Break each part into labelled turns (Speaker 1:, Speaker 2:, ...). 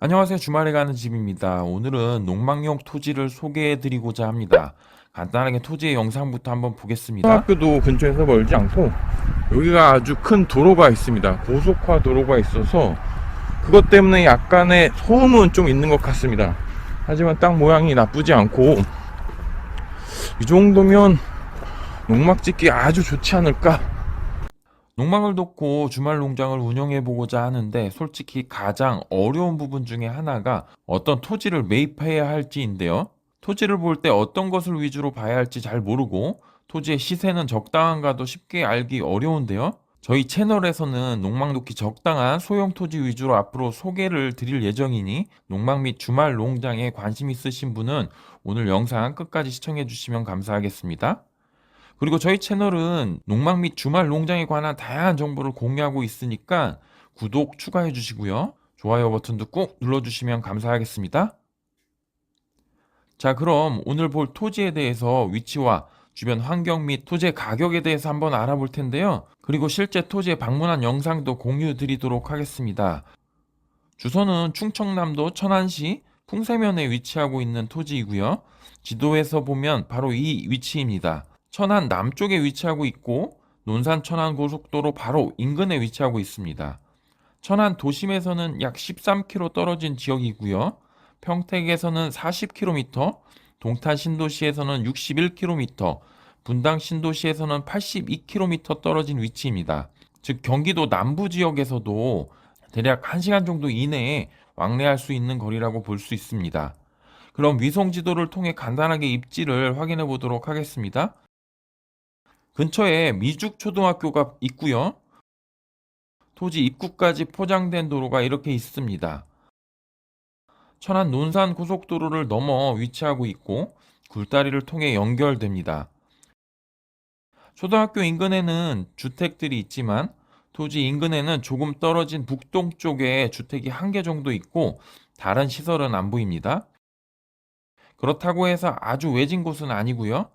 Speaker 1: 안녕하세요. 주말에 가는 집입니다. 오늘은 농막용 토지를 소개해 드리고자 합니다. 간단하게 토지의 영상부터 한번 보겠습니다.
Speaker 2: 초등학교도 근처에서 멀지 않고 여기가 아주 큰 도로가 있습니다. 고속화 도로가 있어서 그것 때문에 약간의 소음은 좀 있는 것 같습니다. 하지만 땅 모양이 나쁘지 않고 이 정도면 농막 짓기 아주 좋지 않을까.
Speaker 1: 농막을 돕고 주말 농장을 운영해 보고자 하는데 솔직히 가장 어려운 부분 중에 하나가 어떤 토지를 매입해야 할지인데요. 토지를 볼 때 어떤 것을 위주로 봐야 할지 잘 모르고 토지의 시세는 적당한가도 쉽게 알기 어려운데요. 저희 채널에서는 농막 놓기 적당한 소형 토지 위주로 앞으로 소개를 드릴 예정이니 농막 및 주말 농장에 관심 있으신 분은 오늘 영상 끝까지 시청해 주시면 감사하겠습니다. 그리고 저희 채널은 농막 및 주말 농장에 관한 다양한 정보를 공유하고 있으니까 구독 추가해 주시고요. 좋아요 버튼도 꾹 눌러주시면 감사하겠습니다. 자, 그럼 오늘 볼 토지에 대해서 위치와 주변 환경 및 토지의 가격에 대해서 한번 알아볼 텐데요. 그리고 실제 토지에 방문한 영상도 공유 드리도록 하겠습니다. 주소는 충청남도 천안시 풍세면에 위치하고 있는 토지이고요. 지도에서 보면 바로 이 위치입니다. 천안 남쪽에 위치하고 있고 논산 천안 고속도로 바로 인근에 위치하고 있습니다. 천안 도심에서는 약 13km 떨어진 지역이고요. 평택에서는 40km, 동탄 신도시에서는 61km, 분당 신도시에서는 82km 떨어진 위치입니다. 즉 경기도 남부 지역에서도 대략 1시간 정도 이내에 왕래할 수 있는 거리라고 볼 수 있습니다. 그럼 위성 지도를 통해 간단하게 입지를 확인해 보도록 하겠습니다. 근처에 미죽초등학교가 있고요. 토지 입구까지 포장된 도로가 이렇게 있습니다. 천안 논산 고속도로를 넘어 위치하고 있고 굴다리를 통해 연결됩니다. 초등학교 인근에는 주택들이 있지만 토지 인근에는 조금 떨어진 북동쪽에 주택이 한 개 정도 있고 다른 시설은 안 보입니다. 그렇다고 해서 아주 외진 곳은 아니고요.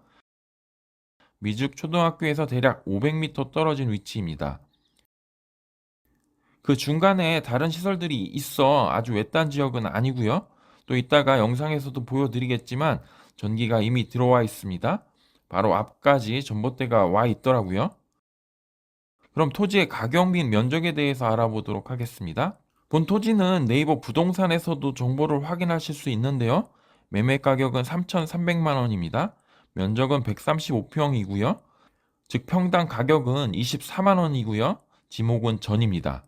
Speaker 1: 미죽 초등학교에서 대략 500m 떨어진 위치입니다. 그 중간에 다른 시설들이 있어 아주 외딴 지역은 아니고요. 또 이따가 영상에서도 보여드리겠지만 전기가 이미 들어와 있습니다. 바로 앞까지 전봇대가 와 있더라고요. 그럼 토지의 가격 및 면적에 대해서 알아보도록 하겠습니다. 본 토지는 네이버 부동산에서도 정보를 확인하실 수 있는데요. 매매 가격은 3,300만 원입니다. 면적은 135평이고요. 즉 평당 가격은 24만 원이고요. 지목은 전입니다.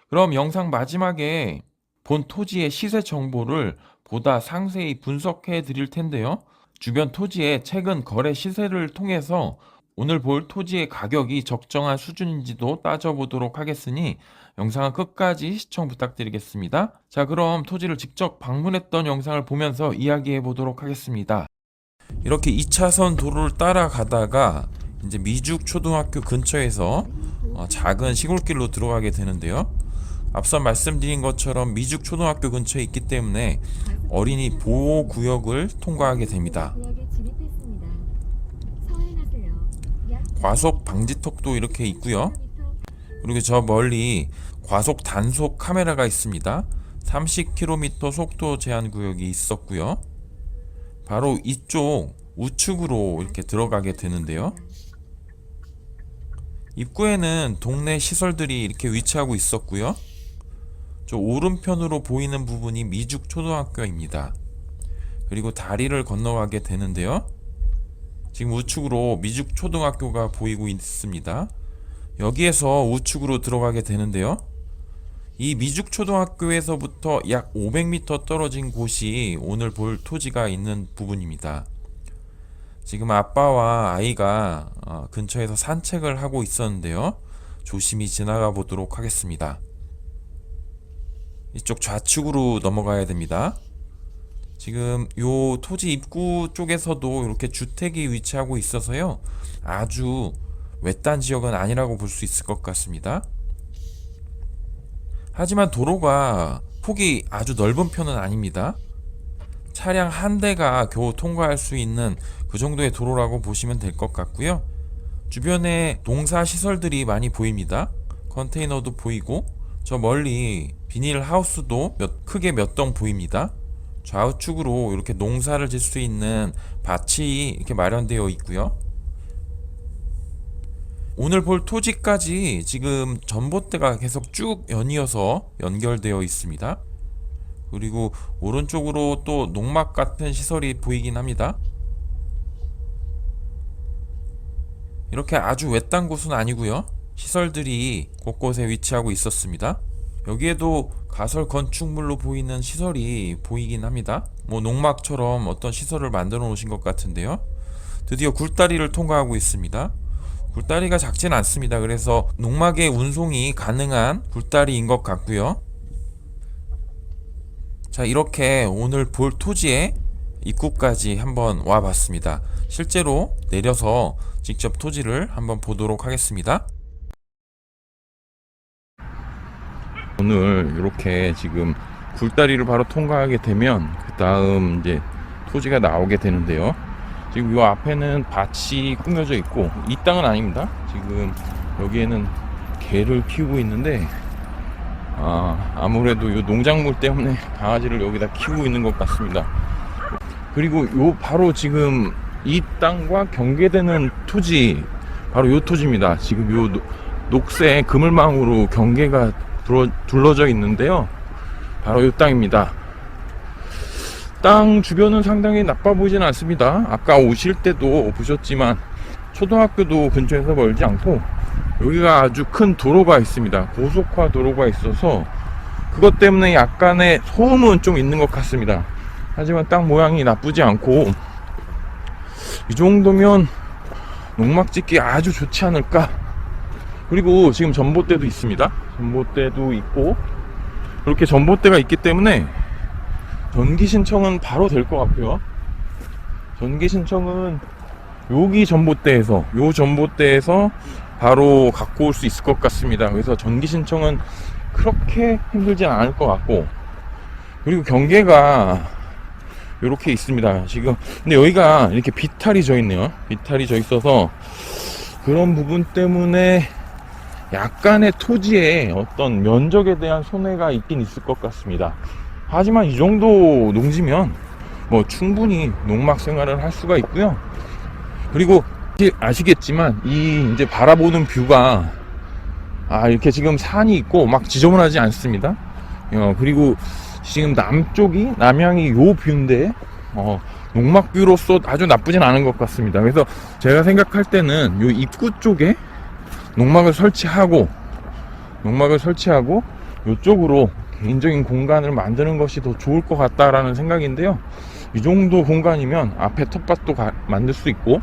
Speaker 1: 그럼 영상 마지막에 본 토지의 시세 정보를 보다 상세히 분석해 드릴 텐데요. 주변 토지의 최근 거래 시세를 통해서 오늘 볼 토지의 가격이 적정한 수준인지도 따져보도록 하겠으니 영상은 끝까지 시청 부탁드리겠습니다. 자, 그럼 토지를 직접 방문했던 영상을 보면서 이야기해 보도록 하겠습니다. 이렇게 2차선 도로를 따라가다가 이제 미죽 초등학교 근처에서 작은 시골길로 들어가게 되는데요. 앞서 말씀드린 것처럼 미죽 초등학교 근처에 있기 때문에 어린이 보호 구역을 통과하게 됩니다. 과속 방지턱도 이렇게 있고요. 그리고 저 멀리 과속 단속 카메라가 있습니다. 30km 속도 제한 구역이 있었고요. 바로 이쪽 우측으로 이렇게 들어가게 되는데요. 입구에는 동네 시설들이 이렇게 위치하고 있었고요. 저 오른편으로 보이는 부분이 미죽 초등학교입니다. 그리고 다리를 건너가게 되는데요. 지금 우측으로 미죽 초등학교가 보이고 있습니다. 여기에서 우측으로 들어가게 되는데요. 이 미죽 초등학교에서부터 약 500m 떨어진 곳이 오늘 볼 토지가 있는 부분입니다. 지금 아빠와 아이가 근처에서 산책을 하고 있었는데요. 조심히 지나가 보도록 하겠습니다. 이쪽 좌측으로 넘어가야 됩니다. 지금 요 토지 입구 쪽에서도 이렇게 주택이 위치하고 있어서요. 아주 외딴 지역은 아니라고 볼 수 있을 것 같습니다. 하지만 도로가 폭이 아주 넓은 편은 아닙니다. 차량 한 대가 겨우 통과할 수 있는 그 정도의 도로라고 보시면 될 것 같고요. 주변에 농사 시설들이 많이 보입니다. 컨테이너도 보이고 저 멀리 비닐 하우스도 크게 몇 동 보입니다. 좌우측으로 이렇게 농사를 질 수 있는 밭이 이렇게 마련되어 있고요. 오늘 볼 토지까지 지금 전봇대가 계속 쭉 연이어서 연결되어 있습니다. 그리고 오른쪽으로 또 농막 같은 시설이 보이긴 합니다. 이렇게 아주 외딴 곳은 아니고요. 시설들이 곳곳에 위치하고 있었습니다. 여기에도 가설 건축물로 보이는 시설이 보이긴 합니다. 뭐 농막처럼 어떤 시설을 만들어 놓으신 것 같은데요. 드디어 굴다리를 통과하고 있습니다. 굴다리가 작진 않습니다. 그래서 농막의 운송이 가능한 굴다리인 것 같고요. 자, 이렇게 오늘 볼 토지의 입구까지 한번 와봤습니다. 실제로 내려서 직접 토지를 한번 보도록 하겠습니다.
Speaker 2: 오늘 이렇게 지금 굴다리를 바로 통과하게 되면 그 다음 이제 토지가 나오게 되는데요. 지금 이 앞에는 밭이 꾸며져 있고 이 땅은 아닙니다. 지금 여기에는 개를 키우고 있는데 아무래도 이 농작물 때문에 강아지를 여기다 키우고 있는 것 같습니다. 그리고 요 바로 지금 이 땅과 경계되는 토지 바로 요 토지입니다. 지금 요 녹색 그물망으로 경계가 둘러져 있는데요. 바로 요 땅입니다. 땅 주변은 상당히 나빠 보이진 않습니다. 아까 오실 때도 보셨지만 초등학교도 근처에서 멀지 않고 여기가 아주 큰 도로가 있습니다. 고속화 도로가 있어서 그것 때문에 약간의 소음은 좀 있는 것 같습니다. 하지만 땅 모양이 나쁘지 않고 이 정도면 농막 짓기 아주 좋지 않을까. 그리고 지금 전봇대도 있습니다. 전봇대도 있고 이렇게 전봇대가 있기 때문에 전기 신청은 바로 될 것 같고요. 전기 신청은 여기 전봇대에서 요 전봇대에서 바로 갖고 올 수 있을 것 같습니다. 그래서 전기 신청은 그렇게 힘들진 않을 것 같고, 그리고 경계가 이렇게 있습니다. 지금 근데 여기가 이렇게 비탈이 져 있네요. 비탈이 져 있어서 그런 부분 때문에 약간의 토지에 어떤 면적에 대한 손해가 있긴 있을 것 같습니다. 하지만 이 정도 농지면 뭐 충분히 농막 생활을 할 수가 있고요. 그리고 아시겠지만 이 이제 바라보는 뷰가 이렇게 지금 산이 있고 막 지저분하지 않습니다. 그리고 지금 남향이 요 뷰인데 농막 뷰로서 아주 나쁘진 않은 것 같습니다. 그래서 제가 생각할 때는 요 입구 쪽에 농막을 설치하고 요쪽으로 개인적인 공간을 만드는 것이 더 좋을 것 같다라는 생각인데요. 이 정도 공간이면 앞에 텃밭도 만들 수 있고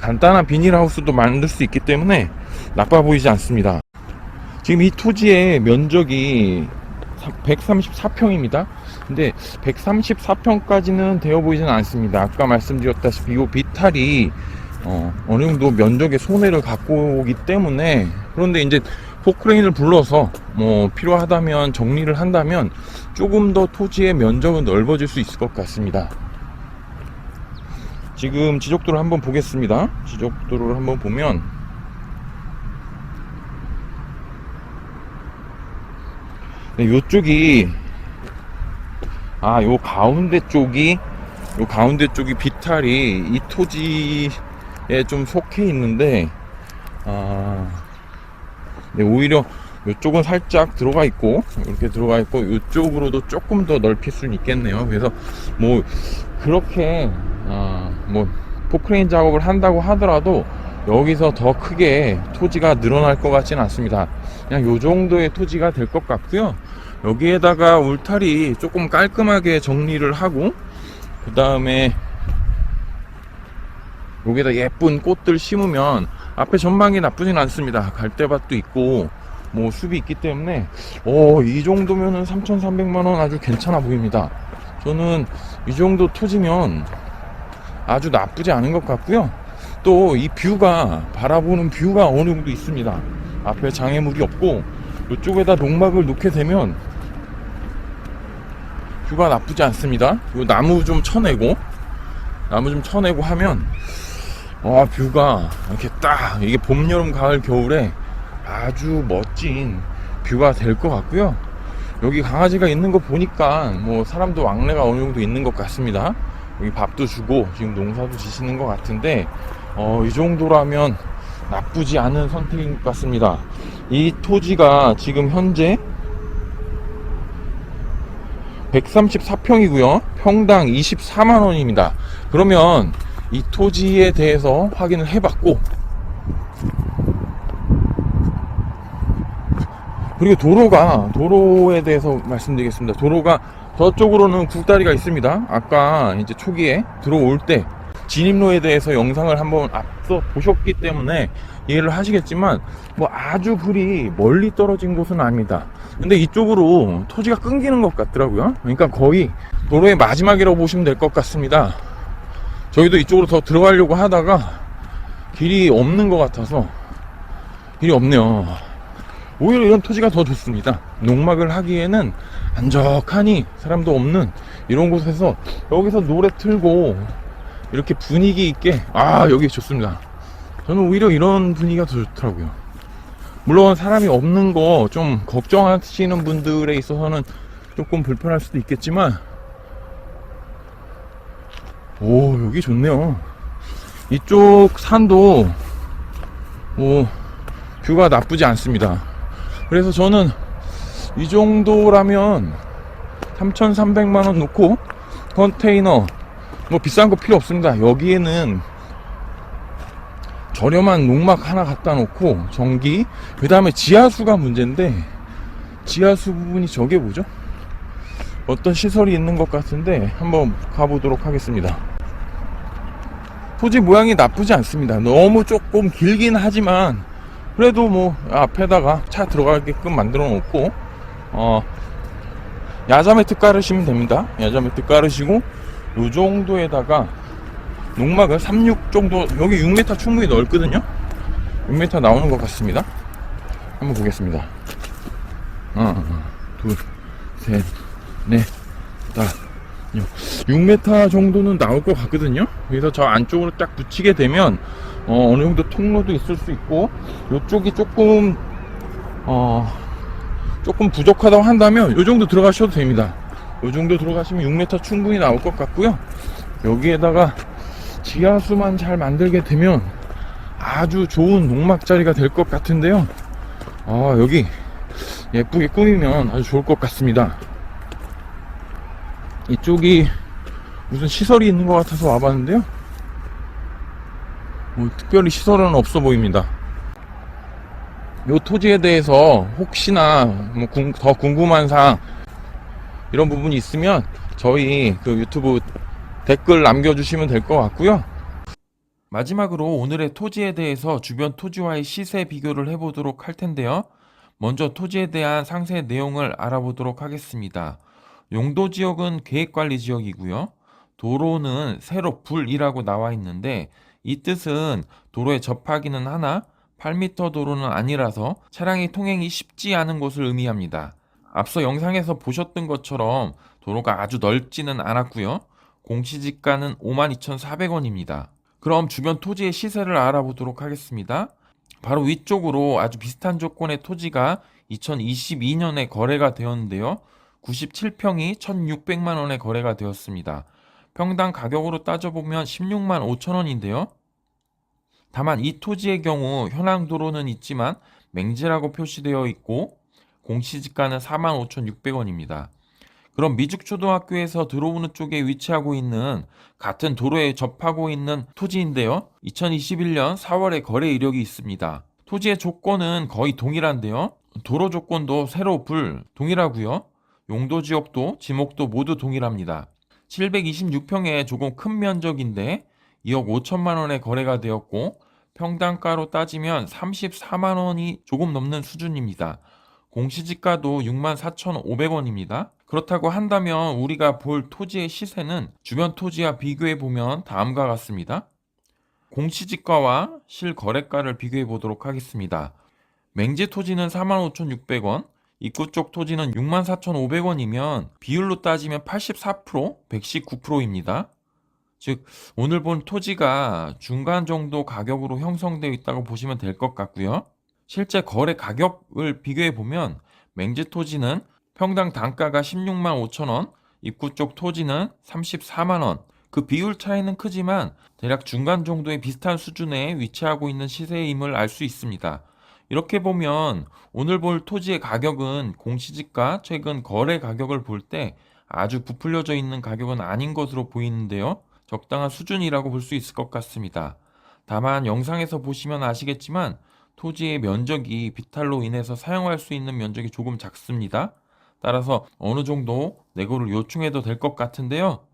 Speaker 2: 간단한 비닐하우스도 만들 수 있기 때문에 나빠 보이지 않습니다. 지금 이 토지의 면적이 134평입니다. 근데 134평까지는 되어 보이지는 않습니다. 아까 말씀드렸다시피 이 비탈이 어느 정도 면적의 손해를 갖고 오기 때문에, 그런데 이제 포크레인을 불러서 뭐 필요하다면 정리를 한다면 조금 더 토지의 면적은 넓어질 수 있을 것 같습니다. 지금 지적도를 한번 보겠습니다. 지적도를 한번 보면 요쪽이 요 가운데 쪽이 비탈이 이 토지에 좀 속해 있는데 오히려 이쪽은 살짝 들어가 있고 이렇게 들어가 있고 이쪽으로도 조금 더 넓힐 수는 있겠네요. 그래서 뭐 그렇게 뭐 포크레인 작업을 한다고 하더라도 여기서 더 크게 토지가 늘어날 것 같지는 않습니다. 그냥 요 정도의 토지가 될 것 같고요. 여기에다가 울타리 조금 깔끔하게 정리를 하고 그 다음에 여기다 예쁜 꽃들 심으면 앞에 전망이 나쁘진 않습니다. 갈대밭도 있고 뭐 숲이 있기 때문에 이 정도면은 3,300만원 아주 괜찮아 보입니다. 저는 이 정도 토지면 아주 나쁘지 않은 것 같고요. 또 이 뷰가 바라보는 뷰가 어느 정도 있습니다. 앞에 장애물이 없고 이쪽에다 농막을 놓게 되면 뷰가 나쁘지 않습니다. 요 나무 좀 쳐내고 하면 뷰가 이렇게 딱 이게 봄, 여름, 가을, 겨울에 아주 멋진 뷰가 될 것 같고요. 여기 강아지가 있는 거 보니까 뭐 사람도 왕래가 어느 정도 있는 것 같습니다. 여기 밥도 주고 지금 농사도 지시는 것 같은데 이 정도라면 나쁘지 않은 선택인 것 같습니다. 이 토지가 지금 현재 134평이고요. 평당 24만 원입니다. 그러면 이 토지에 대해서 확인을 해봤고, 그리고 도로에 대해서 말씀드리겠습니다. 도로가 저쪽으로는 굴다리가 있습니다. 아까 이제 초기에 들어올 때 진입로에 대해서 영상을 한번 앞서 보셨기 때문에 이해를 하시겠지만 뭐 아주 그리 멀리 떨어진 곳은 아닙니다. 근데 이쪽으로 토지가 끊기는 것 같더라고요. 그러니까 거의 도로의 마지막이라고 보시면 될 것 같습니다. 저희도 이쪽으로 더 들어가려고 하다가 길이 없는 것 같아서 길이 없네요. 오히려 이런 토지가 더 좋습니다. 농막을 하기에는 한적하니 사람도 없는 이런 곳에서 여기서 노래 틀고 이렇게 분위기 있게 여기 좋습니다. 저는 오히려 이런 분위기가 더 좋더라고요. 물론 사람이 없는 거 좀 걱정하시는 분들에 있어서는 조금 불편할 수도 있겠지만 여기 좋네요. 이쪽 산도 뷰가 나쁘지 않습니다. 그래서 저는 이 정도라면 3,300만원 놓고 컨테이너 뭐 비싼 거 필요 없습니다. 여기에는 저렴한 농막 하나 갖다 놓고 전기, 그 다음에 지하수가 문제인데 지하수 부분이 저게 뭐죠? 어떤 시설이 있는 것 같은데 한번 가보도록 하겠습니다. 토지 모양이 나쁘지 않습니다. 너무 조금 길긴 하지만 그래도 뭐 앞에다가 차 들어가게끔 만들어 놓고 야자 매트 깔으시면 됩니다. 야자 매트 깔으시고 요 정도에다가 농막을 36 정도, 여기 6m 충분히 넓거든요. 6m 나오는 것 같습니다. 한번 보겠습니다. 하나, 둘, 셋, 넷, 다섯, 6m 정도는 나올 것 같거든요. 그래서 저 안쪽으로 딱 붙이게 되면 어느 정도 통로도 있을 수 있고, 이쪽이 조금 부족하다고 한다면 이 정도 들어가셔도 됩니다. 이 정도 들어가시면 6m 충분히 나올 것 같고요. 여기에다가 지하수만 잘 만들게 되면 아주 좋은 농막 자리가 될 것 같은데요. 여기 예쁘게 꾸미면 아주 좋을 것 같습니다. 이쪽이 무슨 시설이 있는 것 같아서 와봤는데요. 뭐 특별히 시설은 없어 보입니다. 이 토지에 대해서 혹시나 뭐 더 궁금한 사항 이런 부분이 있으면 저희 그 유튜브 댓글 남겨주시면 될 것 같고요.
Speaker 1: 마지막으로 오늘의 토지에 대해서 주변 토지와의 시세 비교를 해보도록 할 텐데요. 먼저 토지에 대한 상세 내용을 알아보도록 하겠습니다. 용도 지역은 계획관리 지역이고요. 도로는 세로 불이라고 나와 있는데 이 뜻은 도로에 접하기는 하나 8m 도로는 아니라서 차량이 통행이 쉽지 않은 곳을 의미합니다. 앞서 영상에서 보셨던 것처럼 도로가 아주 넓지는 않았고요. 공시지가는 52,400원입니다. 그럼 주변 토지의 시세를 알아보도록 하겠습니다. 바로 위쪽으로 아주 비슷한 조건의 토지가 2022년에 거래가 되었는데요. 97평이 1,600만 원에 거래가 되었습니다. 평당 가격으로 따져보면 16만 5천 원인데요. 다만 이 토지의 경우 현황 도로는 있지만 맹지라고 표시되어 있고 공시지가는 45,600원입니다. 그럼 미죽초등학교에서 들어오는 쪽에 위치하고 있는 같은 도로에 접하고 있는 토지인데요. 2021년 4월에 거래 이력이 있습니다. 토지의 조건은 거의 동일한데요. 도로 조건도 세로 불 동일하고요. 용도 지역도 지목도 모두 동일합니다. 726평에 조금 큰 면적인데 2억 5천만 원에 거래가 되었고 평당가로 따지면 34만 원이 조금 넘는 수준입니다. 공시지가도 64,500원입니다. 그렇다고 한다면 우리가 볼 토지의 시세는 주변 토지와 비교해 보면 다음과 같습니다. 공시지가와 실거래가를 비교해 보도록 하겠습니다. 맹지 토지는 45,600원, 입구 쪽 토지는 64,500원이면 비율로 따지면 84%, 119%입니다. 즉 오늘 본 토지가 중간 정도 가격으로 형성되어 있다고 보시면 될 것 같고요. 실제 거래 가격을 비교해 보면 맹지 토지는 평당 단가가 16만 5천 원, 입구 쪽 토지는 34만 원. 그 비율 차이는 크지만 대략 중간 정도의 비슷한 수준에 위치하고 있는 시세임을 알 수 있습니다. 이렇게 보면 오늘 볼 토지의 가격은 공시지가 최근 거래 가격을 볼 때 아주 부풀려져 있는 가격은 아닌 것으로 보이는데요. 적당한 수준이라고 볼 수 있을 것 같습니다. 다만 영상에서 보시면 아시겠지만 토지의 면적이 비탈로 인해서 사용할 수 있는 면적이 조금 작습니다. 따라서 어느 정도 내고를 요청해도 될 것 같은데요.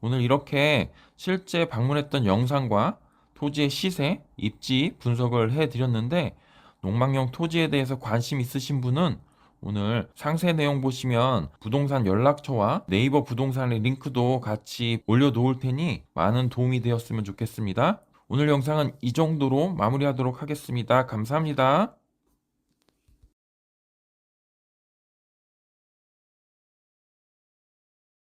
Speaker 1: 오늘 이렇게 실제 방문했던 영상과 토지의 시세, 입지 분석을 해드렸는데 농막용 토지에 대해서 관심 있으신 분은 오늘 상세 내용 보시면 부동산 연락처와 네이버 부동산의 링크도 같이 올려놓을 테니 많은 도움이 되었으면 좋겠습니다. 오늘 영상은 이 정도로 마무리하도록 하겠습니다. 감사합니다.